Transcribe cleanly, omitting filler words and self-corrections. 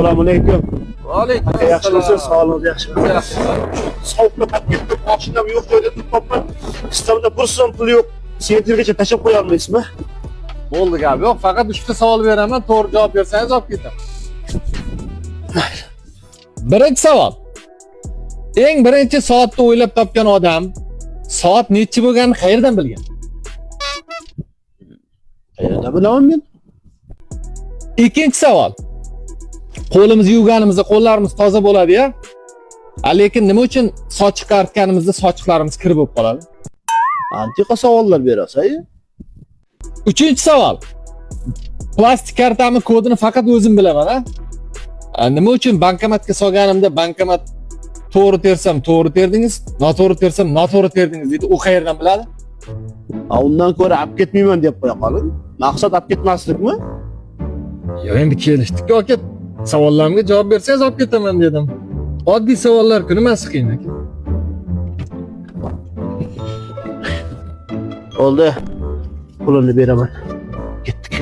Assalomualaykum. Aleyküm Yaxshimisiz? Sog'lig'ingiz yaxshimi? Yaxshi. Sovuqda qatib ketdim, mashinam yo'q joyda turibman. Istamda bir so'm pul yo'q. Sentrgacha tashab qo'ya olmaysizmi? Bo'ldi gap yo'q, faqat 3 ta savol beraman, to'g'ri javob bersangiz olib ketaman. Birinchi savol. Eng birinchi soatni o'ylab topgan odam soat necha bo'lganini qayerdan bilgan? Qayerda bilaman men? Ikkinchi savol. Qo'limizni yuvganimizda qo'llarimiz toza bo'ladi-ya. Lekin nima uchun soch chiqartganimizda sochiqlarimiz kir bo'lib qoladi? Antiqa savollar berasiz-a? Uchinchi savol. Plastik kartamni kodini faqat o'zim bilaman-a. Nima uchun bankomatga solganimda bankomat to'g'ri tersam to'g'ri terdingiz, noto'g'ri tersam noto'g'ri terdingiz deydi. U qayerdan biladi? Undan ko'ra olib ketmayman deb qo'ya qoling. Maqsad olib ketmaslikmi? Yo'q, endi kelishdik-ku, aka. Savollarimga javob bersangiz olib ketaman dedim. Oddiy savollar-ku, nimasi qiyin aka? Bo'ldi. Pulini beraman. Ketdik.